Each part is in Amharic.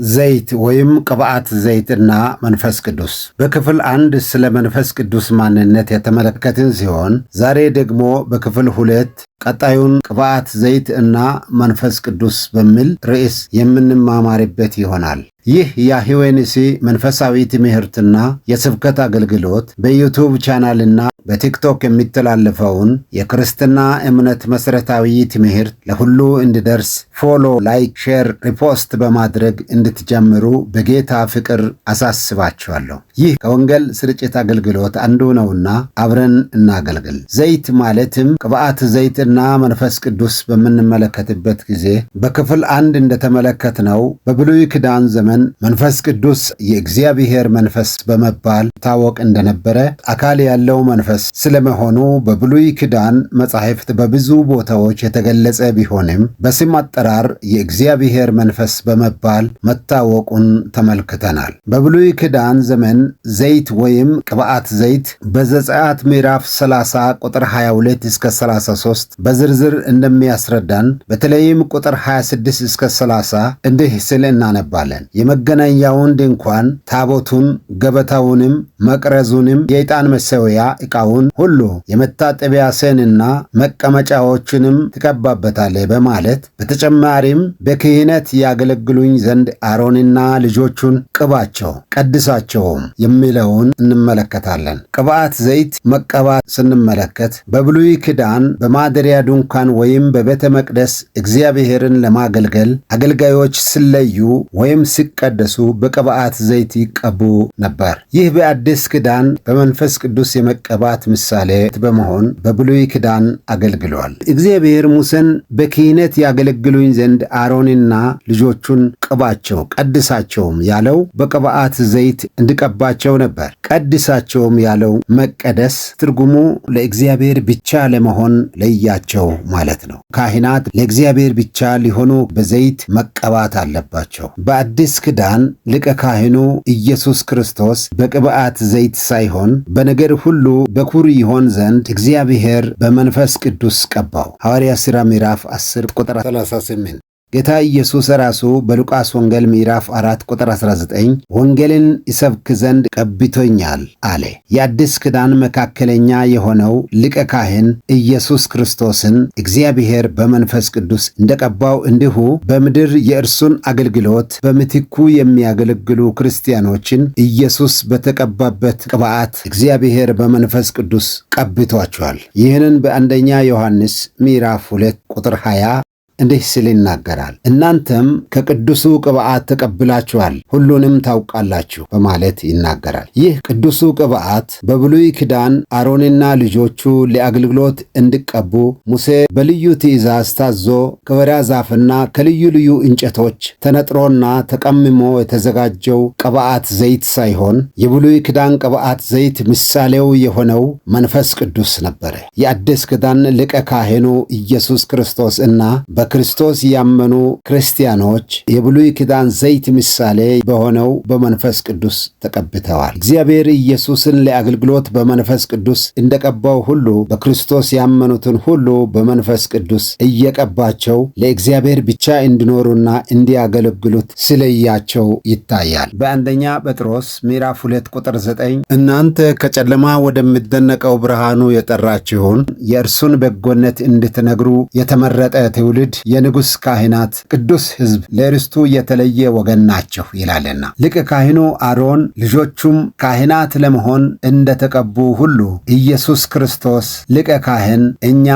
ዘይት ወይም ቅብዓት ዘይትና መንፈስ ቅዱስ። በክፍል 1 ስለ መንፈስ ቅዱስ ማንነት የተመለከትን ሲሆን ዛሬ ደግሞ በክፍል 2 ቀጣዩን ቅብዓት ዘይት እና መንፈስ ቅዱስ በሚል ርዕስ የምንማማርበት ይሆናል። ይህ የአህዌንሲ መንፈሳዊ ትምህርትና የስብከት አገልግሎት በዩቱብ ቻናልና በቲክቶክ የሚተላለፈውን የክርስትና እምነት መሠረታዊ ትምህርት ለሁሉ እንዲደርስ ፎሎ፣ ላይክ፣ ሼር፣ ሪፖስት በማድረግ እንድትጀምሩ በጌታ ፍቅር አሳስባችኋለሁ። ይህ ከወንጌል ስርጭት አገልግሎት አንዱ ነውና አብረን እናገልግል። ዘይት ማለትም ቅብዓት ዘይትና መንፈስ ቅዱስ በምንመለከትበት ጊዜ በክፍል 1 እንደተመለከትነው በብሉይ ኪዳን ዘመን መንፈስ ቅዱስ የእግዚአብሔር መንፈስ በመባል ይታወቅ እንደነበረ፣ አካል ያለው መንፈስ ስለመሆኑ በብሉይ ኪዳን መጻሕፍት በብዙ ቦታዎች የተገለጸ ቢሆንም በስም አጠራር የእግዚአብሔር መንፈስ በመባል መታወቁን ተመልክተናል። በብሉይ ኪዳን ዘመን ዘይት ወይም ቅብዓት ዘይት በዘጸአት ምዕራፍ 30 ቁጥር 22 እስከ 33 በዝርዝር እንደሚያስረዳን በተለይም ቁጥር 26 እስከ 30 እንዲህ ሲል እናነባለን። የመገናኛውን ድንኳን፣ ታቦቱን፣ ገበታውንም፣ መቅረዙንም፣ የዕጣን መሠዊያ ዕቃውን ሁሉ፣ የመታጠቢያ ሰንና መቀመጫዎችንም ትቀባበታለህ በማለት በተጨማሪም በክህነት ያገለግሉኝ ዘንድ አሮንና ልጆቹን ቅባቸው ቀድሳቸውም የሚለውን እንመለከታለን። ቅብዓት ዘይት መቀባት ስንመለከት በብሉይ ኪዳን በማደሪያ ድንኳን ወይም በቤተ መቅደስ እግዚአብሔርን ለማገልገል አገልጋዮች ሲለዩ ወይም ሲቀደሱ በቅብዓት ዘይት ይቀቡ ነበር። ይህ በአዲስ ኪዳን በመንፈስ ቅዱስ የመቀባት ምሳሌ በመሆን በብሉይ ኪዳን አገልግሏል። እግዚአብሔር ሙሴን በክህነት ያገለግሉኝ ዘንድ አሮንና ልጆቹን ቅባቸው ቀድሳቸውም ያለው በቅብዓት ዘይት እንዲቀባቸው ነበር። ቀድሳቸውም ያለው መቀደስ ትርጉሙ ለእግዚአብሔር ብቻ ለመሆን ለያቸው ማለት ነው። ካህናት ለእግዚአብሔር ብቻ ሊሆኑ በዘይት መቀባት አለባቸው። በአዲስ ኪዳን ሊቀ ካህኑ ኢየሱስ ክርስቶስ በቅብዓት ዘይት ሳይሆን በነገር ሁሉ በኩር ይሆን ዘንድ እግዚአብሔር በመንፈስ ቅዱስ ቀባው። ሐዋርያ ሥራ ምዕራፍ 10 ቁጥር 38። ጌታ ኢየሱስ ራሱ በሉቃስ ወንጌል ምዕራፍ 4 ቁጥር 19 ወንጌልን ይሰብክ ዘንድ ቀብቶኛል አለ። የአዲስ ኪዳን መካከለኛ የሆነው ሊቀ ካህን ኢየሱስ ክርስቶስን እግዚአብሔር በመንፈስ ቅዱስ እንደቀባው እንዲሁ በምድር የእርሱን አገልግሎት በምትኩ የሚያገለግሉ ክርስቲያኖችን ኢየሱስ በተቀባበት ቅብዓት እግዚአብሔር በመንፈስ ቅዱስ ቀብቷቸዋል። ይህንን በአንደኛ ዮሐንስ ምዕራፍ 2 ቁጥር 20 እንዲህ ሲል ይናገራል። እናንተም ከቅዱሱ ቅብዓት ተቀብላችኋል፣ ሁሉንም ታውቃላችሁ በማለት ይናገራል። ይህ ቅዱሱ ቅብዓት በብሉይ ኪዳን አሮንና ልጆቹ ለአገልግሎት እንዲቀቡ ሙሴ በልዩ ትእዛዝ ታዞ ከወይራ ዛፍና ከልዩ ልዩ እንጨቶች ተነጥሮና ተቀምሞ የተዘጋጀው ቅብዓት ዘይት ሳይሆን የብሉይ ኪዳን ቅብዓት ዘይት ምሳሌው የሆነው መንፈስ ቅዱስ ነበረ። የአዲስ ኪዳን ሊቀ ካህኑ ኢየሱስ ክርስቶስ እና በክርስቶስ ያመኑ ክርስቲያኖች የብሉይ ኪዳን ዘይት ምሳሌ በሆነው በመንፈስ ቅዱስ ተቀብተዋል። እግዚአብሔር ኢየሱስን ለአገልግሎት በመንፈስ ቅዱስ እንደቀባው ሁሉ በክርስቶስ ያመኑትን ሁሉ በመንፈስ ቅዱስ እየቀባቸው ለእግዚአብሔር ብቻ እንዲኖሩና እንዲያገለግሉት ስለያቸው ይታያል። በአንደኛ ጴጥሮስ ምዕራፍ 2 ቁጥር 9 እናንተ ከጨለማ ወደሚደነቀው ብርሃኑ የጠራችሁን የእርሱን በጎነት እንድትነግሩ የተመረጠ ትውልድ፣ የንጉሥ ካህናት፣ ቅዱስ ሕዝብ፣ ለርስቱ የተለየ ወገን ናቸው ይላልና። ሊቀ ካህኑ አሮን ልጆቹም ካህናት ለመሆን እንደተቀቡ ሁሉ ኢየሱስ ክርስቶስ ሊቀ ካህን፣ እኛ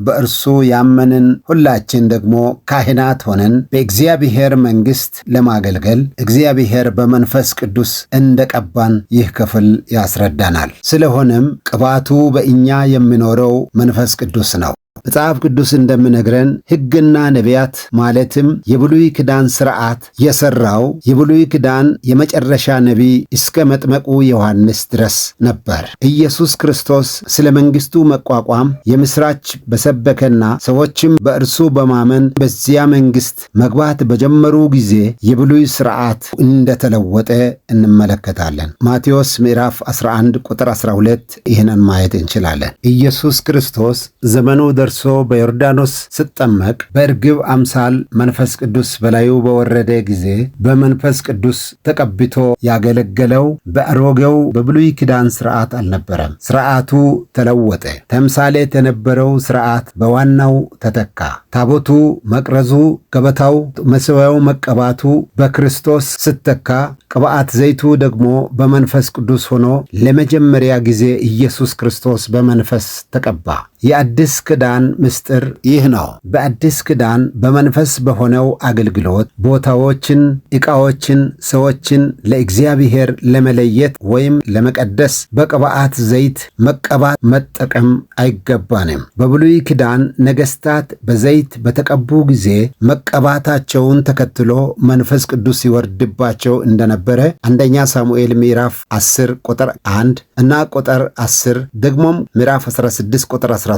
በእርሱ ያመንን ሁላችን ደግሞ ካህናት ሆነን በእግዚአብሔር መንግሥት ለማገልገል እግዚአብሔር በመንፈስ ቅዱስ እንደቀባን ይህ ክፍል ያስረዳናል። ስለሆነም ቅባቱ በእኛ የሚኖረው መንፈስ ቅዱስ ነው። መጽሐፍ ቅዱስ እንደሚነግረን ሕግና ነቢያት ማለትም የብሉይ ኪዳን ሥርዓት የሠራው የብሉይ ኪዳን የመጨረሻ ነቢይ እስከ መጥመቁ ዮሐንስ ድረስ ነበር። ኢየሱስ ክርስቶስ ስለ መንግሥቱ መቋቋም የምሥራች በሰበከና ሰዎችም በእርሱ በማመን በዚያ መንግሥት መግባት በጀመሩ ጊዜ የብሉይ ሥርዓት እንደተለወጠ እንመለከታለን። ማቴዎስ ምዕራፍ 11 ቁጥር 12 ይህንን ማየት እንችላለን። ኢየሱስ ክርስቶስ ዘመኑ ደርሶ በዮርዳኖስ ስጠመቅ በርግብ አምሳል መንፈስ ቅዱስ በላዩ በወረደ ጊዜ በመንፈስ ቅዱስ ተቀብቶ ያገለገለው በአሮጌው በብሉይ ኪዳን ሥርዓት አልነበረም። ሥርዓቱ ተለወጠ። ተምሳሌት የነበረው ሥርዓት በዋናው ተተካ። ታቦቱ፣ መቅረዙ፣ ገበታው፣ መሠዊያው መቀባቱ በክርስቶስ ስተካ ቅብዓት ዘይቱ ደግሞ በመንፈስ ቅዱስ ሆኖ ለመጀመሪያ ጊዜ ኢየሱስ ክርስቶስ በመንፈስ ተቀባ። የአዲስ ኪዳን ምስጢር ይህ ነው። በአዲስ ኪዳን በመንፈስ በሆነው አገልግሎት ቦታዎችን፣ ዕቃዎችን፣ ሰዎችን ለእግዚአብሔር ለመለየት ወይም ለመቀደስ በቅብዓት ዘይት መቀባት መጠቀም አይገባንም። በብሉይ ኪዳን ነገሥታት በዘይት በተቀቡ ጊዜ መቀባታቸውን ተከትሎ መንፈስ ቅዱስ ይወርድባቸው እንደነበረ አንደኛ ሳሙኤል ምዕራፍ 10 ቁጥር 1 እና ቁጥር 10 ደግሞም ምዕራፍ 16 ቁጥር 13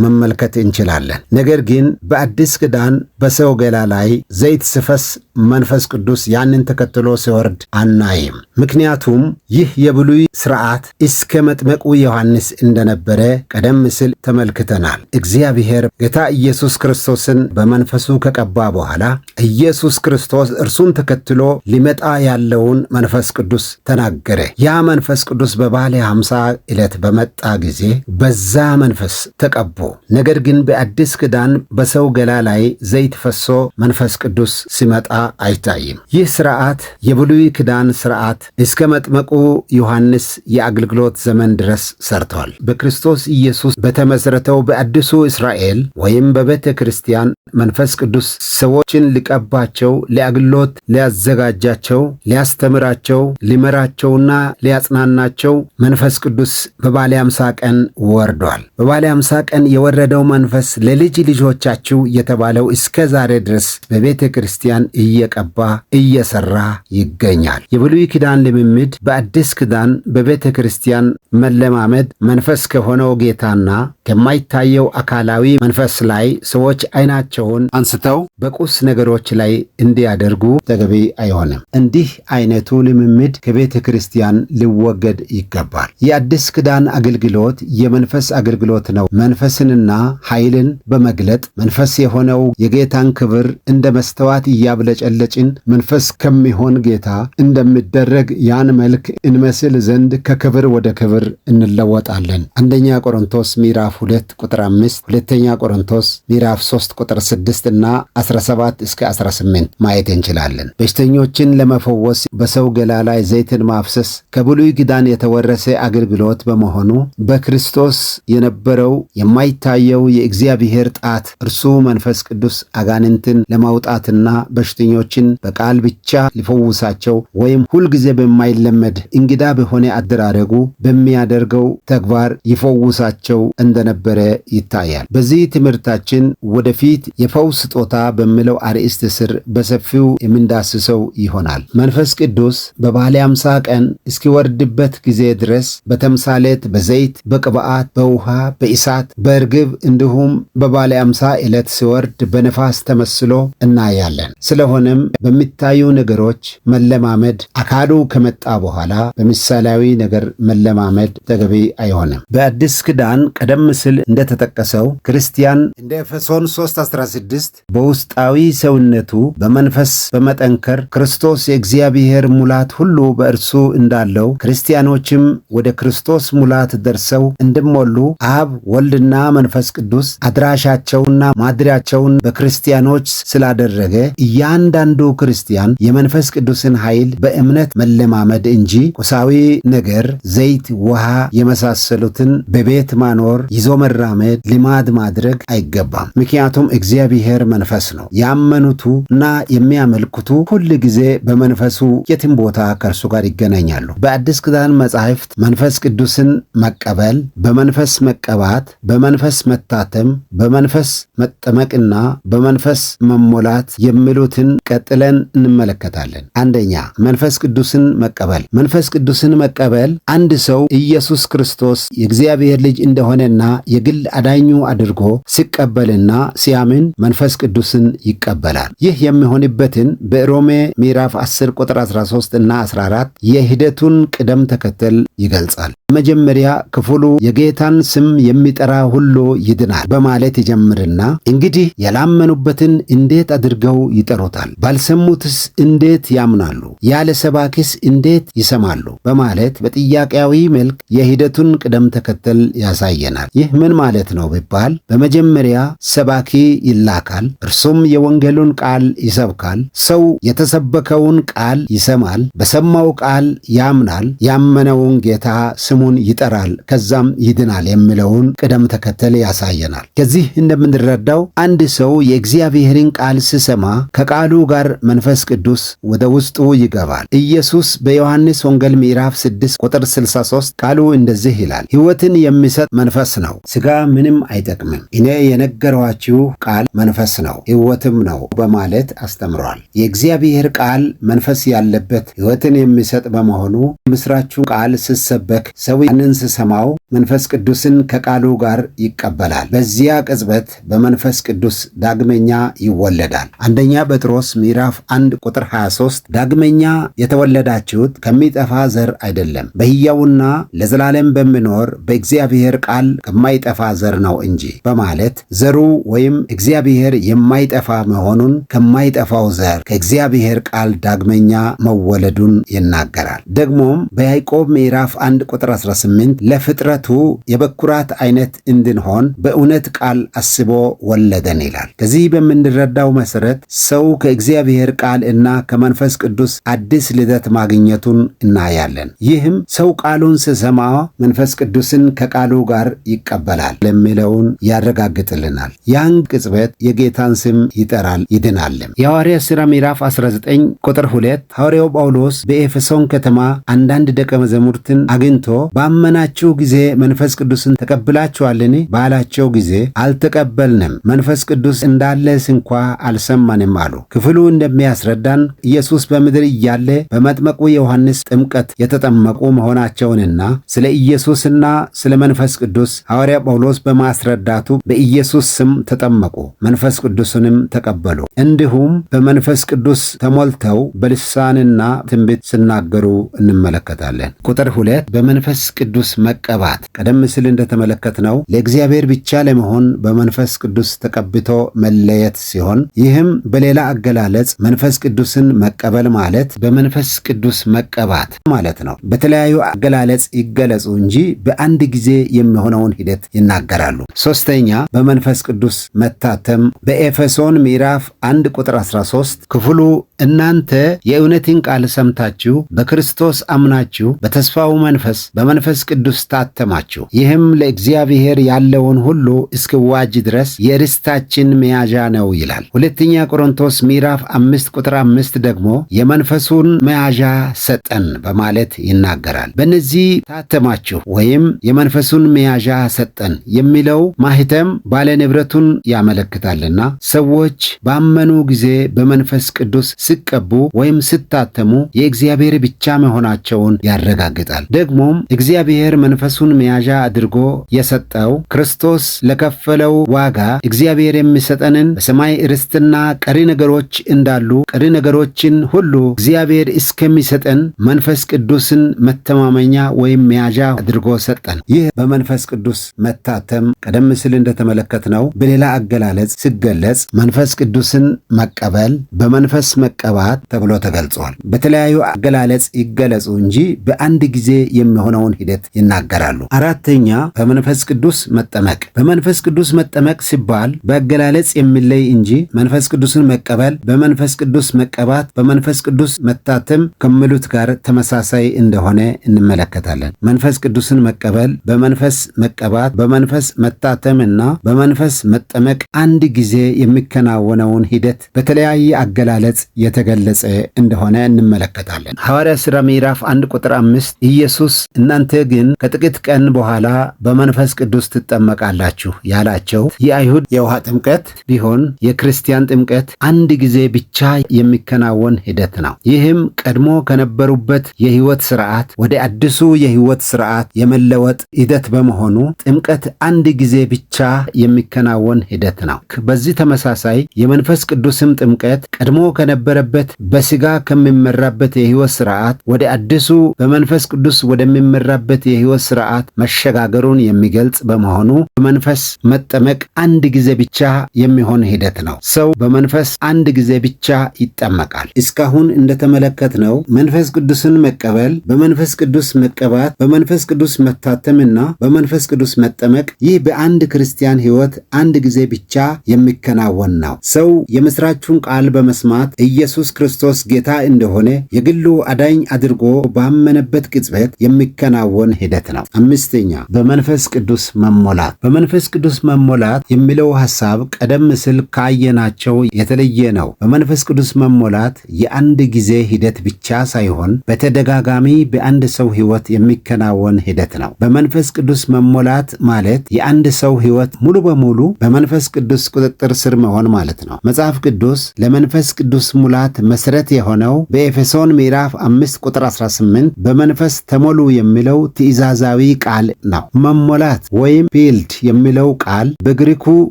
መመልከት እንችላለን። ነገር ግን በአዲስ ኪዳን በሰው ገላ ላይ ዘይት ሲፈስ መንፈስ ቅዱስ ያንን ተከትሎ ሲወርድ አናይም። ምክንያቱም ይህ የብሉይ ሥርዓት እስከ መጥምቁ ዮሐንስ እንደነበረ ቀደም ሲል ተመልክተናል። እግዚአብሔር ጌታ ኢየሱስ ክርስቶስን በመንፈሱ ከቀባ በኋላ ኢየሱስ ክርስቶስ እርሱን ተከትሎ ሊመጣ ያለውን መንፈስ ቅዱስ ተናገረ። ያ መንፈስ ቅዱስ በበዓለ ሃምሳ ዕለት በመጣ ጊዜ በዛ መንፈስ ተቀቡ። ነገር ግን በአዲስ ኪዳን በሰው ገላ ላይ ዘይት ፈሶ መንፈስ ቅዱስ ሲመጣ አይታይም። ይህ ሥርዓት የብሉይ ኪዳን ሥርዓት እስከ መጥምቁ ዮሐንስ የአገልግሎት ዘመን ድረስ ሰርቷል። በክርስቶስ ኢየሱስ በተመሠረተው በአዲሱ እስራኤል ወይም በቤተ ክርስቲያን መንፈስ ቅዱስ ሰዎችን ሊቀባቸው፣ ለአገልግሎት ሊያዘጋጃቸው፣ ሊያስተምራቸው፣ ሊመራቸውና ሊያጽናናቸው መንፈስ ቅዱስ በበዓለ ሃምሳ ቀን ወርዷል። በበዓለ ሃምሳ ቀን የወረደው መንፈስ ለልጅ ልጆቻችሁ የተባለው እስከ ዛሬ ድረስ በቤተ ክርስቲያን እየቀባ እየሰራ ይገኛል። የብሉይ ኪዳን ልምምድ በአዲስ ኪዳን በቤተ ክርስቲያን መለማመድ መንፈስ ከሆነው ጌታና ከማይታየው አካላዊ መንፈስ ላይ ሰዎች ዓይናቸውን አንስተው በቁስ ነገሮች ላይ እንዲያደርጉ ተገቢ አይሆንም። እንዲህ አይነቱ ልምምድ ከቤተ ክርስቲያን ሊወገድ ይገባል። የአዲስ ኪዳን አገልግሎት የመንፈስ አገልግሎት ነው። መንፈስንና ኃይልን በመግለጥ መንፈስ የሆነው የጌታን ክብር እንደ መስተዋት እያብለጨለጭን መንፈስ ከሚሆን ጌታ እንደሚደረግ ያን መልክ እንመስል ዘንድ ከክብር ወደ ክብር እንለወጣለን። አንደኛ ቆሮንቶስ ምዕራፍ 2 ቁጥር 5፣ ሁለተኛ ቆሮንቶስ ምዕራፍ 3 ቁጥር 6 እና 17 እስከ 18 ማየት እንችላለን። በሽተኞችን ለመፈወስ በሰው ገላ ላይ ዘይትን ማፍሰስ ከብሉይ ኪዳን የተወረሰ አገልግሎት በመሆኑ በክርስቶስ የነበረው የማይታየው የእግዚአብሔር ጣት እርሱ መንፈስ ቅዱስ አጋንንትን ለማውጣትና በሽተኞችን በቃል ብቻ ሊፈውሳቸው ወይም ሁልጊዜ በማይለመድ እንግዳ በሆነ አደራረጉ በሚያደርገው ተግባር ይፈውሳቸው እንደነበረ ይታያል። በዚህ ትምህርታችን ወደፊት የፈውስ ስጦታ በሚለው አርዕስት ስር በሰፊው የምንዳስሰው ይሆናል። መንፈስ ቅዱስ በበዓለ ሃምሳ ቀን እስኪወርድበት ጊዜ ድረስ በተምሳሌት በዘይት፣ በቅብዓት፣ በውሃ፣ በእሳት፣ በርግብ እንዲሁም በበዓለ ሃምሳ ዕለት ሲወርድ በነፋስ ተመስሎ እናያለን። ስለሆነም በሚታዩ ነገሮች መለማመድ አካሉ ከመጣ በኋላ በምሳሌያዊ ነገር መለማመድ ተገቢ አይሆንም። በአዲስ ኪዳን ቀደም ሲል እንደተጠቀሰው ክርስቲያን እንደ ኤፌሶን 3:16 በውስጣዊ ሰውነቱ በመንፈስ በመጠንከር ክርስቶስ የእግዚአብሔር ሙላት ሁሉ በእርሱ እንዳለው ክርስቲያኖችም ወደ ክርስቶስ ሙላት ደርሰው እንዲሞሉ አብ ወልድና መንፈስ ቅዱስ አድራሻቸውና ማደሪያቸውን በክርስቲያኖች ስላደረገ እያንዳንዱ ክርስቲያን የመንፈስ ቅዱስን ኃይል በእምነት መለማመድ እንጂ ቁሳዊ ነገር ዘይት፣ ውሃ የመሳሰሉትን በቤት ማኖር ይዞ መራመድ ልማድ ማድረግ አይገባም። ምክንያቱም እግዚአብሔር መንፈስ ነው። ያመኑቱ እና የሚያመልኩቱ ሁል ጊዜ በመንፈሱ የትም ቦታ ከእርሱ ጋር ይገናኛሉ። በአዲስ ኪዳን መጻሕፍት መንፈስ ቅዱስን መቀበል፣ በመንፈስ መቀባት፣ በመንፈስ መታተም፣ በመንፈስ መጠመቅና በመንፈስ መሞላት የሚሉትን ቀጥለን እንመለከታለን። አንደኛ መንፈስ ቅዱስን ቅዱስን መቀበል። መንፈስ ቅዱስን መቀበል አንድ ሰው ኢየሱስ ክርስቶስ የእግዚአብሔር ልጅ እንደሆነና የግል አዳኙ አድርጎ ሲቀበልና ሲያምን መንፈስ ቅዱስን ይቀበላል። ይህ የሚሆንበትን በሮሜ ምዕራፍ 10 ቁጥር 13 እና 14 የሂደቱን ቅደም ተከተል ይገልጻል። መጀመሪያ ክፍሉ የጌታን ስም የሚጠራ ሁሉ ይድናል በማለት ይጀምርና እንግዲህ ያላመኑበትን እንዴት አድርገው ይጠሩታል? ባልሰሙትስ እንዴት ያምናሉ? ያለ ሰባኪስ እንዴት ይሰማሉ? በማለት በጥያቄያዊ መልክ የሂደቱን ቅደም ተከተል ያሳየናል። ይህ ምን ማለት ነው ቢባል በመጀመሪያ ሰባኪ ይላካል። እርሱም የወንጌሉን ቃል ይሰብካል። ሰው የተሰበከውን ቃል ይሰማል። በሰማው ቃል ያምናል። ያመነውን ጌታ ስሙን ይጠራል። ከዛም ይድናል የሚለውን ቅደም ተከተል ያሳየናል። ከዚህ እንደምንረዳው አንድ ሰው የእግዚአብሔርን ቃል ሲሰማ ከቃሉ ጋር መንፈስ ቅዱስ ወደ ውስጡ ይገባል። ኢየሱስ በዮሐንስ ወንጌል ምዕራፍ 6 ቁጥር 63 ቃሉ እንደዚህ ይላል፣ ሕይወትን የሚሰጥ መንፈስ ነው፣ ሥጋ ምንም አይጠቅምም። እኔ የነገርኋችሁ ቃል መንፈስ ነው ሕይወትም ነው በማለት አስተምሯል። የእግዚአብሔር ቃል መንፈስ ያለበት ሕይወትን የሚሰጥ በመሆኑ የምስራቹ ቃል ሲሰበክ ሰው ያንን ሲሰማው መንፈስ ቅዱስን ከቃሉ ጋር ይቀበላል። በዚያ ቅጽበት በመንፈስ ቅዱስ ዳግመኛ ይወለዳል። አንደኛ ጴጥሮስ ምዕራፍ 1 ቁጥር 23 ዳግመኛ የተወለዳችሁት ከሚጠፋ ዘር አይደለም በሕያውና ለዘላለም በሚኖር በእግዚአብሔር ቃል ከማይጠፋ ዘር ነው እንጂ በማለት ዘሩ ወይም እግዚአብሔር የማይጠፋ መሆኑን ከማይጠፋው ዘር ከእግዚአብሔር ቃል ዳግመኛ መወለዱን ይናገራል። ደግሞም በያዕቆብ ምዕራፍ 1 ቁጥር 18 ለፍጥረቱ የበኩራት አይነት እንድንሆን በእውነት ቃል አስቦ ወለደን ይላል። ከዚህ በምንረዳው መሰረት ሰው ከእግዚአብሔር ቃል እና ከመንፈስ ቅዱስ አዲስ ልደት ማግኘቱን እናያለን። ይህም ሰው ቃሉን ሲሰማ መንፈስ ቅዱስን ከቃሉ ጋር ይቀበላል የሚለውን ያረጋግጥልናል። ያን ቅጽበት የጌታን ስም ይጠራል ይድናልም። የሐዋርያት ሥራ ምዕራፍ 19 ቁጥር 2 ሐዋርያው ጳውሎስ በኤፌሶን ከተማ አንዳንድ ደቀ መዛሙርትን አግኝቶ ባመናችሁ ጊዜ መንፈስ ቅዱስን ተቀብላችኋልን ባላቸው ጊዜ አልተቀበልንም፣ መንፈስ ቅዱስ እንዳለስ እንኳ አልሰማንም አሉ። ክፍሉ እንደሚያስረዳን ኢየሱስ በምድር እያለ በመጥመቁ ዮሐንስ ጥምቀት የተጠመቁ መሆናቸውንና ስለ ኢየሱስና ስለ መንፈስ ቅዱስ ሐዋርያ ጳውሎስ በማስረዳቱ በኢየሱስ ስም ተጠመቁ፣ መንፈስ ቅዱስንም ተቀበሉ። እንዲሁም በመንፈስ ቅዱስ ተሞልተው በልሳንና ትንቢት ሲናገሩ እንመለከታለን። ቁጥር 2 በመንፈስ ቅዱስ መቀባት ቀደም ሲል እንደተመለከትነው ለእግዚአብሔር ብቻ ለመሆን በመንፈስ ቅዱስ ተቀብቶ መለየት ሲሆን ይህም በሌላ አገላለጽ መንፈስ ቅዱስን መቀበል ማለት በመንፈስ ቅዱስ መቀባት ማለት ነው። በተለያዩ አገላለጽ ይገለጹ እንጂ በአንድ ጊዜ የሚሆነውን ሂደት ይናገራሉ። ሶስተኛ በመንፈስ ቅዱስ መታተም በኤፌሶን ምዕራፍ 1 ቁጥር 13 ክፍሉ እናንተ የእውነትን ቃል ሰምታችሁ በክርስቶስ አምናችሁ በተስፋው መንፈስ በመንፈስ ቅዱስ ታተማችሁ፣ ይህም ለእግዚአብሔር ያለውን ሁሉ እስኪዋጅ ድረስ የርስታችን መያዣ ነው ይላል። ሁለተኛ ቆሮንቶስ ምዕራፍ 5 ቁጥር 5 ደግሞ የመንፈሱን መያዣ ሰጠን በማለት ይናገራል። በእነዚህ ታተማችሁ ወይም የመንፈሱን መያዣ ሰጠን የሚለው ማህተም ባለንብረቱን ያመለክታልና ሰዎች ባመኑ ጊዜ በመንፈስ ቅዱስ ሲቀቡ ወይም ሲታተሙ የእግዚአብሔር ብቻ መሆናቸውን ያረጋግጣል። ደግሞም እግዚአብሔር መንፈሱን መያዣ አድርጎ የሰጠው ክርስቶስ ለከፈለው ዋጋ እግዚአብሔር የሚሰጠንን በሰማይ ርስትና ቀሪ ነገሮች እንዳሉ ቀሪ ነገሮችን ሁሉ እግዚአብሔር እስከሚሰጠን መንፈስ ቅዱስን መተማመኛ ወይም መያዣ አድርጎ ሰጠን። ይህ በመንፈስ ቅዱስ መታተም ቀደም ሲል እንደተመለከትነው በሌላ አገላለጽ ሲገለጽ መንፈስ ቅዱስን መቀበል በመንፈስ መቀባት ተብሎ ተገልጿል። በተለያዩ አገላለጽ ይገለጹ እንጂ በአንድ ጊዜ የሚሆነውን ሂደት ይናገራሉ። አራተኛ በመንፈስ ቅዱስ መጠመቅ። በመንፈስ ቅዱስ መጠመቅ ሲባል በአገላለጽ የሚለይ እንጂ መንፈስ ቅዱስን መቀበል፣ በመንፈስ ቅዱስ መቀባት፣ በመንፈስ ቅዱስ መታተም ከሚሉት ጋር ተመሳሳይ እንደሆነ እንመለከታለን። መንፈስ ቅዱስን መቀበል፣ በመንፈስ መቀባት፣ በመንፈስ መታተም እና በመንፈስ መጠመቅ አንድ ጊዜ የሚከናወነውን ሂደት በተለያየ አገላለጽ የተገለጸ እንደሆነ እንመለከታለን። ሐዋርያት ሥራ ምዕራፍ 1 ቁጥር 5 ኢየሱስ እናንተ ግን ከጥቂት ቀን በኋላ በመንፈስ ቅዱስ ትጠመቃላችሁ ያላቸው የአይሁድ የውሃ ጥምቀት ቢሆን የክርስቲያን ጥምቀት አንድ ጊዜ ብቻ የሚከናወን ሂደት ነው። ይህም ቀድሞ ከነበሩበት የሕይወት ሥርዓት ወደ አዲሱ የሕይወት ሥርዓት የመለወጥ ሂደት በመሆኑ ጥምቀት አንድ ጊዜ ብቻ የሚከናወን ሂደት ነው። በዚህ ተመሳሳይ የመንፈስ ቅዱስም ጥምቀት ቀድሞ ከነበረበት በሥጋ ከሚመራበት የሕይወት ሥርዓት ወደ አዲሱ በመንፈስ ቅዱስ ወደሚመራበት የሕይወት ሥርዓት መሸጋገሩን የሚገልጽ በመሆኑ በመንፈስ መጠመቅ አንድ ጊዜ ብቻ የሚሆን ሂደት ነው። ሰው በመንፈስ አንድ ጊዜ ብቻ ይጠመቃል። እስካሁን እንደተመለከትነው መንፈስ ቅዱስን መቀበል፣ በመንፈስ ቅዱስ መቀባት፣ በመንፈስ ቅዱስ መታተምና በመንፈስ ቅዱስ መጠመቅ ይህ በአንድ ክርስቲያን ሕይወት አንድ ጊዜ ብቻ የሚከናወን ነው። ሰው የምስራቹን ቃል በመስማት ኢየሱስ ክርስቶስ ጌታ እንደሆነ የግሉ አዳኝ አድርጎ ባመነበት ቅጽበት የሚከናወን ሂደት ነው። አምስተኛ በመንፈስ ቅዱስ መሞላት። በመንፈስ ቅዱስ መሞላት የሚለው ሐሳብ ቀደም ሲል ካየናቸው የተለየ ነው። በመንፈስ ቅዱስ መሞላት የአንድ ጊዜ ሂደት ብቻ ሳይሆን በተደጋጋሚ በአንድ ሰው ሕይወት የሚከናወን ሂደት ነው። በመንፈስ ቅዱስ መሞላት ማለት የአንድ ሰው ሕይወት ሙሉ በሙሉ በመንፈስ ቅዱስ ቁጥጥር ስር መሆን ማለት ነው። መጽሐፍ ቅዱስ ለመንፈስ ቅዱስ ሙላት መሰረት የሆነው በኤፌሶን ምዕራፍ 5 ቁጥር 18 በመንፈስ ተሞሉ የሚለው ትእዛዛዊ ቃል ነው። መሞላት ወይም ፊልድ የሚለው ቃል በግሪኩ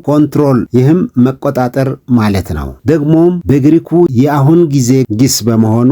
ኮንትሮል፣ ይህም መቆጣጠር ማለት ነው። ደግሞም በግሪኩ የአሁን ጊዜ ግስ በመሆኑ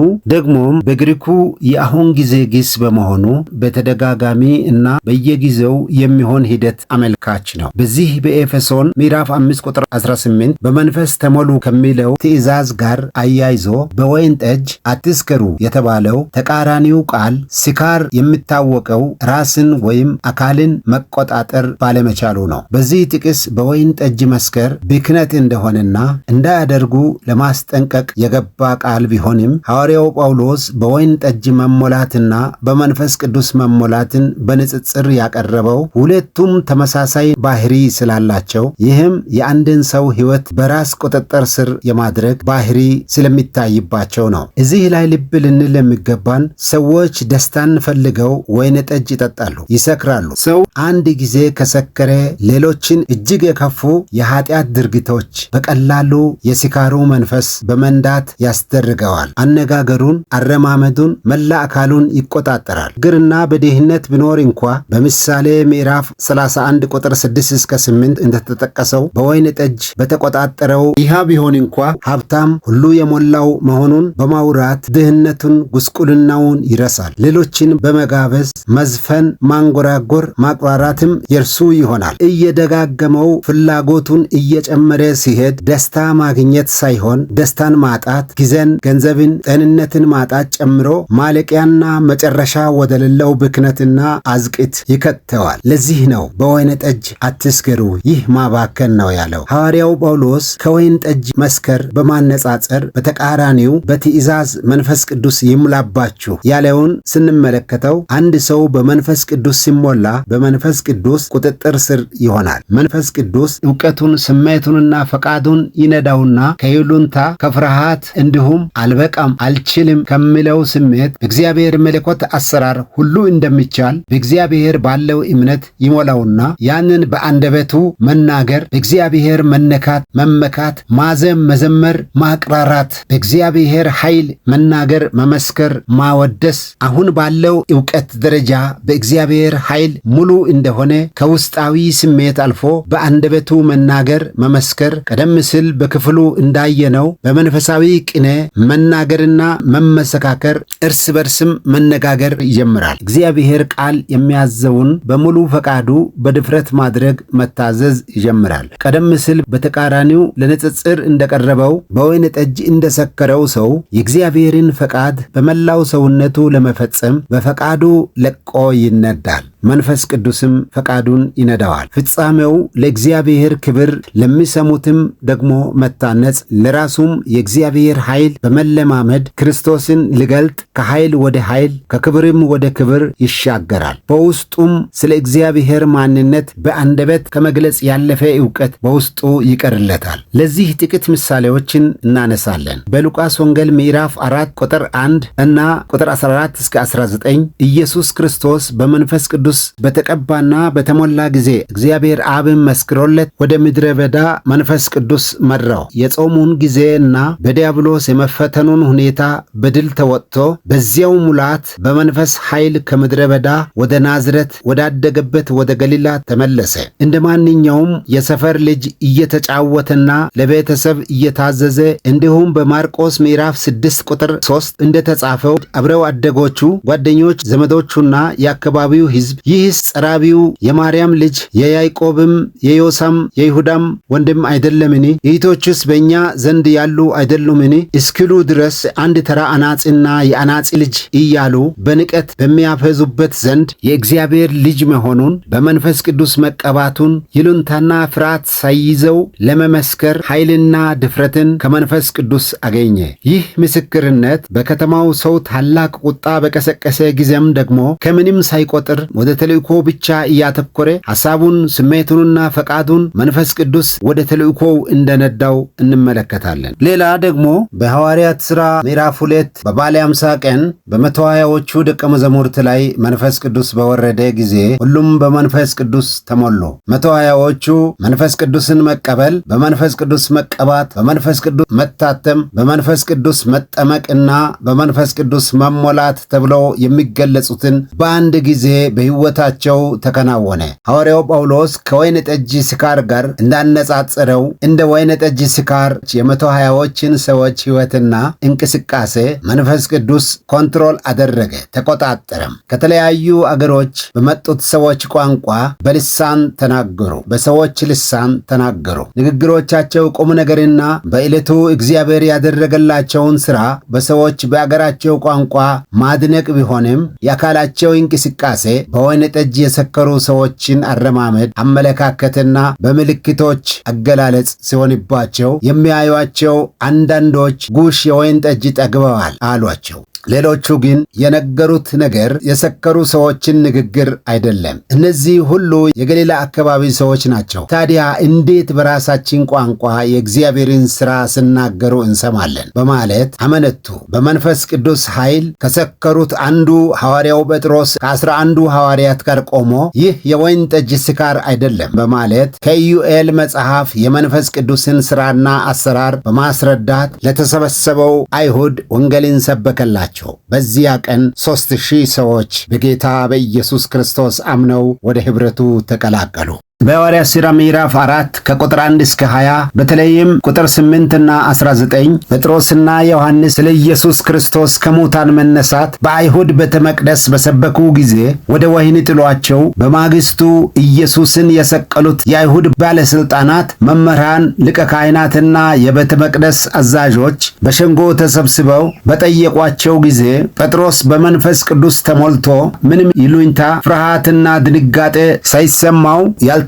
በተደጋጋሚ እና በየጊዜው የሚሆን ሂደት አመልካች ነው። በዚህ በኤፌሶን ምዕራፍ 5 ቁጥር 18 በመንፈስ ተሞሉ ከሚለው ትእዛዝ ጋር አያይዞ በወይን ጠጅ አትስከሩ የተባለው ተቃራኒው ቃል ስካር የሚታወቀው ራስን ወይም አካልን መቆጣጠር ባለመቻሉ ነው። በዚህ ጥቅስ በወይን ጠጅ መስከር ብክነት እንደሆነና እንዳያደርጉ ለማስጠንቀቅ የገባ ቃል ቢሆንም ሐዋርያው ጳውሎስ በወይን ጠጅ መሞላትና በመንፈስ ቅዱስ መሞላትን በንጽጽር ያቀረበው ሁለቱም ተመሳሳይ ባህሪ ስላላቸው፣ ይህም የአንድን ሰው ሕይወት በራስ ቁጥጥር ስር የማድረግ ባህሪ ስለሚታይባቸው ነው። እዚህ ላይ ልብ ልንል የሚገባን ሰዎች ደስታን ፈልገው ወይን ጠጅ ይጠጣሉ፣ ይሰክራሉ። ሰው አንድ ጊዜ ከሰከረ ሌሎችን እጅግ የከፉ የኃጢአት ድርጊቶች በቀላሉ የስካሩ መንፈስ በመንዳት ያስደርገዋል። አነጋገሩን፣ አረማመዱን፣ መላ አካሉን ይቆጣጠራል። ግርና በድህነት ቢኖር እንኳ በምሳሌ ምዕራፍ 31 ቁጥር 6 እስከ 8 እንደተጠቀሰው በወይን ጠጅ በተቆጣጠረው ይህ ቢሆን እንኳ ሀብታም ሁሉ የሞላው መሆኑን በማውራት ድህነቱን፣ ጉስቁልናውን ይረሳል። ሌሎችን በመጋበዝ መዝፈን፣ ማንጎራጎር፣ ማቅራራትም የእርሱ ይሆናል። እየደጋገመው ፍላጎቱን እየጨመረ ሲሄድ ደስታ ማግኘት ሳይሆን ደስታን ማጣት፣ ጊዜን፣ ገንዘብን፣ ጤንነትን ማጣት ጨምሮ ማለቂያና መጨረሻ ወደሌለው ብክነትና አዝቅት ይከተዋል። ለዚህ ነው በወይን ጠጅ አትስከሩ፣ ይህ ማባከን ነው ያለው። ሐዋርያው ጳውሎስ ከወይን ጠጅ መስከር በማነጻጸር በተቃራኒው በትእዛዝ መንፈስ ቅዱስ ይሙላባችሁ ያለውን ስንመለከተው አንድ ሰው በመንፈስ ቅዱስ ሲሞላ በመንፈስ ቅዱስ ቁጥጥር ስር ይሆናል። መንፈስ ቅዱስ ዕውቀቱን፣ ስሜቱንና ፈቃዱን ይነዳውና ከይሉንታ፣ ከፍርሃት እንዲሁም አልበቃም፣ አልችልም ከሚለው ስሜት በእግዚአብሔር መለኮት አሰራር ሁሉ እንደሚቻል በእግዚአብሔር ባለው እምነት ይሞላውና ያንን በአንደበቱ መናገር፣ በእግዚአብሔር መነካት፣ መመካት፣ ማዘም፣ መዘመር፣ ማቅራራት፣ በእግዚአብሔር ኃይል መናገር፣ መመስከር፣ ማወደስ አሁን ባለው ዕውቀት ደረጃ በእግዚአብሔር ኃይል ሙሉ እንደሆነ ከውስጣዊ ስሜት አልፎ በአንደበቱ መናገር፣ መመስከር ቀደም ሲል በክፍሉ እንዳየነው በመንፈሳዊ ቅኔ መናገርና መመሰካከር፣ እርስ በርስም መነጋገር ይጀምራል። እግዚአብሔር ቃል የሚያዘውን በሙሉ ፈቃዱ በድፍረት ማድረግ፣ መታዘዝ ይጀምራል። ቀደም ሲል በተቃራኒው ለንጽጽር እንደቀረበው በወይን ጠጅ እንደሰከረው ሰው የእግዚአብሔርን ፈቃድ በመላው ሰውነቱ ለመፈጸም በፈቃዱ ለቆ ይነዳል። መንፈስ ቅዱስም ፈቃዱን ይነዳዋል። ፍጻሜው ለእግዚአብሔር ክብር፣ ለሚሰሙትም ደግሞ መታነጽ፣ ለራሱም የእግዚአብሔር ኃይል በመለማመድ ክርስቶስን ሊገልጥ ከኃይል ወደ ኃይል ከክብርም ወደ ክብር ይሻገራል። በውስጡም ስለ እግዚአብሔር ማንነት በአንደበት ከመግለጽ ያለፈ ዕውቀት በውስጡ ይቀርለታል። ለዚህ ጥቂት ምሳሌዎችን እናነሳለን። በሉቃስ ወንጌል ምዕራፍ 4 ቁጥር 1 እና ቁጥር 14 እስከ 19 ኢየሱስ ክርስቶስ በመንፈስ ቅዱስ ቅዱስ በተቀባና በተሞላ ጊዜ እግዚአብሔር አብን መስክሮለት ወደ ምድረ በዳ መንፈስ ቅዱስ መራው። የጾሙን ጊዜና በዲያብሎስ የመፈተኑን ሁኔታ በድል ተወጥቶ በዚያው ሙላት በመንፈስ ኃይል ከምድረ በዳ ወደ ናዝረት ወዳደገበት ወደ ገሊላ ተመለሰ። እንደ ማንኛውም የሰፈር ልጅ እየተጫወተና ለቤተሰብ እየታዘዘ እንዲሁም በማርቆስ ምዕራፍ 6 ቁጥር 3 እንደተጻፈው አብረው አደጎቹ ጓደኞች፣ ዘመዶቹና የአካባቢው ሕዝብ ይህስ ጸራቢው የማርያም ልጅ የያዕቆብም የዮሳም የይሁዳም ወንድም አይደለምን? እህቶቹስ በእኛ ዘንድ ያሉ አይደሉምን? እስኪሉ ድረስ አንድ ተራ አናጺና የአናጺ ልጅ እያሉ በንቀት በሚያፈዙበት ዘንድ የእግዚአብሔር ልጅ መሆኑን በመንፈስ ቅዱስ መቀባቱን ይሉንታና ፍርሃት ሳይይዘው ለመመስከር ኃይልና ድፍረትን ከመንፈስ ቅዱስ አገኘ። ይህ ምስክርነት በከተማው ሰው ታላቅ ቁጣ በቀሰቀሰ ጊዜም ደግሞ ከምንም ሳይቆጥር ወደ ተልእኮ ብቻ እያተኮረ ሐሳቡን፣ ስሜቱንና ፈቃዱን መንፈስ ቅዱስ ወደ ተልእኮው እንደነዳው እንመለከታለን። ሌላ ደግሞ በሐዋርያት ሥራ ምዕራፍ 2 በበዓለ ሃምሳ ቀን በ120ዎቹ ደቀ መዛሙርት ላይ መንፈስ ቅዱስ በወረደ ጊዜ ሁሉም በመንፈስ ቅዱስ ተሞሉ። 120ዎቹ መንፈስ ቅዱስን መቀበል፣ በመንፈስ ቅዱስ መቀባት፣ በመንፈስ ቅዱስ መታተም፣ በመንፈስ ቅዱስ መጠመቅና በመንፈስ ቅዱስ መሞላት ተብለው የሚገለጹትን በአንድ ጊዜ በሕይወታቸው ተከናወነ። ሐዋርያው ጳውሎስ ከወይን ጠጅ ስካር ጋር እንዳነጻጸረው እንደ ወይን ጠጅ ስካር የ120ዎችን ሰዎች ሕይወትና እንቅስቃሴ መንፈስ ቅዱስ ኮንትሮል አደረገ፣ ተቆጣጠረም። ከተለያዩ አገሮች በመጡት ሰዎች ቋንቋ በልሳን ተናገሩ፣ በሰዎች ልሳን ተናገሩ። ንግግሮቻቸው ቁም ነገርና በዕለቱ እግዚአብሔር ያደረገላቸውን ሥራ በሰዎች በአገራቸው ቋንቋ ማድነቅ ቢሆንም የአካላቸው እንቅስቃሴ በወይን ጠጅ የሰከሩ ሰዎችን አረማመድ፣ አመለካከትና በምልክቶች አገላለጽ ሲሆንባቸው የሚያዩአቸው አንዳንዶች ጉሽ የወይን ጠጅ ጠግበዋል አሏቸው። ሌሎቹ ግን የነገሩት ነገር የሰከሩ ሰዎችን ንግግር አይደለም። እነዚህ ሁሉ የገሊላ አካባቢ ሰዎች ናቸው። ታዲያ እንዴት በራሳችን ቋንቋ የእግዚአብሔርን ሥራ ሲናገሩ እንሰማለን? በማለት አመነቱ። በመንፈስ ቅዱስ ኃይል ከሰከሩት አንዱ ሐዋርያው ጴጥሮስ ከ11ዱ ሐዋርያት ጋር ቆሞ ይህ የወይን ጠጅ ስካር አይደለም በማለት ከኢዩኤል መጽሐፍ የመንፈስ ቅዱስን ሥራና አሰራር በማስረዳት ለተሰበሰበው አይሁድ ወንጌልን ሰበከላቸው። በዚያ ቀን 3000 ሰዎች በጌታ በኢየሱስ ክርስቶስ አምነው ወደ ኅብረቱ ተቀላቀሉ። በሐዋርያት ሥራ ምዕራፍ 4 ከቁጥር 1 እስከ 20 በተለይም ቁጥር 8 እና 19 ጴጥሮስና ዮሐንስ ስለ ኢየሱስ ክርስቶስ ከሙታን መነሳት በአይሁድ ቤተ መቅደስ በሰበኩ ጊዜ ወደ ወህኒ ጥሏቸው፣ በማግስቱ ኢየሱስን የሰቀሉት የአይሁድ ባለሥልጣናት፣ መምህራን፣ ሊቀ ካህናትና የቤተ መቅደስ አዛዦች በሸንጎ ተሰብስበው በጠየቋቸው ጊዜ ጴጥሮስ በመንፈስ ቅዱስ ተሞልቶ ምንም ይሉኝታ፣ ፍርሃትና ድንጋጤ ሳይሰማው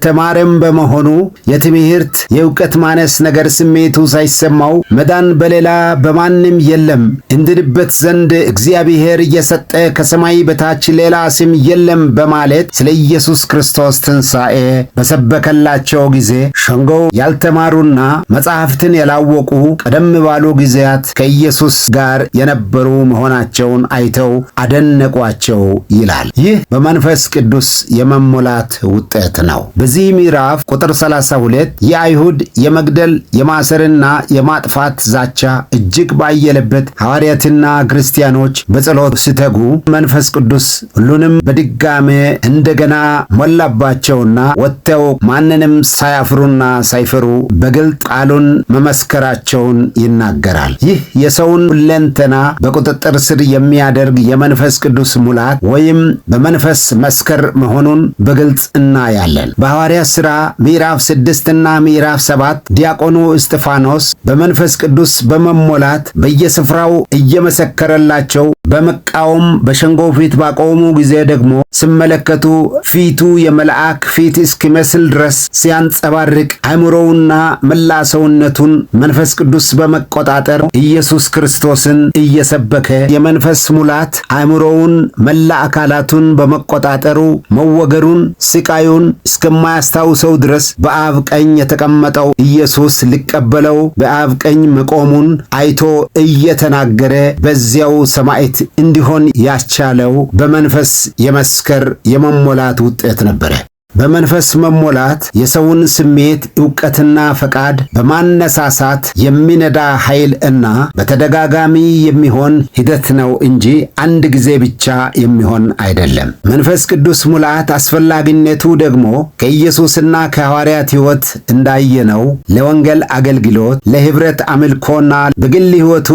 ተማረም በመሆኑ የትምህርት የእውቀት ማነስ ነገር ስሜቱ ሳይሰማው መዳን በሌላ በማንም የለም እንድንበት ዘንድ እግዚአብሔር እየሰጠ ከሰማይ በታች ሌላ ስም የለም በማለት ስለ ኢየሱስ ክርስቶስ ትንሣኤ በሰበከላቸው ጊዜ ሸንጎው ያልተማሩና መጻሕፍትን ያላወቁ ቀደም ባሉ ጊዜያት ከኢየሱስ ጋር የነበሩ መሆናቸውን አይተው አደነቋቸው ይላል። ይህ በመንፈስ ቅዱስ የመሞላት ውጤት ነው። በዚህ ምዕራፍ ቁጥር 32 የአይሁድ የመግደል የማሰርና የማጥፋት ዛቻ እጅግ ባየለበት ሐዋርያትና ክርስቲያኖች በጸሎት ሲተጉ መንፈስ ቅዱስ ሁሉንም በድጋሜ እንደገና ሞላባቸውና ወጥተው ማንንም ሳያፍሩና ሳይፈሩ በግልጥ ቃሉን መመስከራቸውን ይናገራል። ይህ የሰውን ሁለንተና በቁጥጥር ስር የሚያደርግ የመንፈስ ቅዱስ ሙላት ወይም በመንፈስ መስከር መሆኑን በግልጽ እናያለን። በሐዋርያት ሥራ ምዕራፍ 6 እና ምዕራፍ 7 ዲያቆኑ እስጢፋኖስ በመንፈስ ቅዱስ በመሞላት በየስፍራው እየመሰከረላቸው በመቃወም በሸንጎው ፊት ባቆሙ ጊዜ ደግሞ ሲመለከቱ ፊቱ የመልአክ ፊት እስኪመስል ድረስ ሲያንጸባርቅ አእምሮውና መላ ሰውነቱን መንፈስ ቅዱስ በመቆጣጠር ኢየሱስ ክርስቶስን እየሰበከ የመንፈስ ሙላት አእምሮውን መላ አካላቱን በመቆጣጠሩ መወገሩን ስቃዩን እስከማያስታውሰው ድረስ በአብ ቀኝ የተቀመጠው ኢየሱስ ሊቀበለው በአብ ቀኝ መቆሙን አይቶ እየተናገረ በዚያው ሰማዕት ስሜት እንዲሆን ያስቻለው በመንፈስ የመስከር የመሞላት ውጤት ነበረ። በመንፈስ መሞላት የሰውን ስሜት ዕውቀትና ፈቃድ በማነሳሳት የሚነዳ ኃይል እና በተደጋጋሚ የሚሆን ሂደት ነው እንጂ አንድ ጊዜ ብቻ የሚሆን አይደለም። መንፈስ ቅዱስ ሙላት አስፈላጊነቱ ደግሞ ከኢየሱስና ከሐዋርያት ሕይወት እንዳየነው ለወንጌል አገልግሎት፣ ለኅብረት አምልኮና በግል ሕይወቱ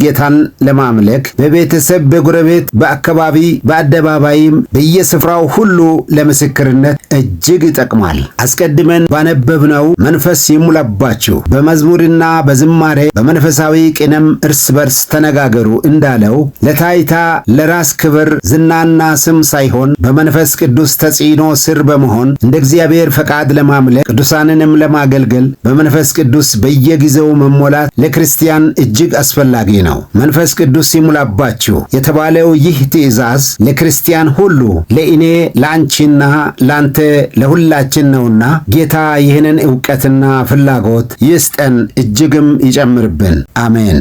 ጌታን ለማምለክ በቤተሰብ፣ በጎረቤት፣ በአካባቢ፣ በአደባባይም በየስፍራው ሁሉ ለምስክርነት እጅግ ይጠቅማል። አስቀድመን ባነበብነው መንፈስ ይሙላባችሁ፣ በመዝሙርና በዝማሬ በመንፈሳዊ ቅኔም እርስ በርስ ተነጋገሩ እንዳለው ለታይታ ለራስ ክብር ዝናና ስም ሳይሆን በመንፈስ ቅዱስ ተጽዕኖ ስር በመሆን እንደ እግዚአብሔር ፈቃድ ለማምለክ ቅዱሳንንም ለማገልገል በመንፈስ ቅዱስ በየጊዜው መሞላት ለክርስቲያን እጅግ አስፈላጊ ነው። መንፈስ ቅዱስ ይሙላባችሁ የተባለው ይህ ትእዛዝ ለክርስቲያን ሁሉ ለእኔ፣ ለአንቺና ለአንተ ለሁላችን ነውና ጌታ ይህንን ዕውቀትና ፍላጎት ይስጠን፣ እጅግም ይጨምርብን። አሜን።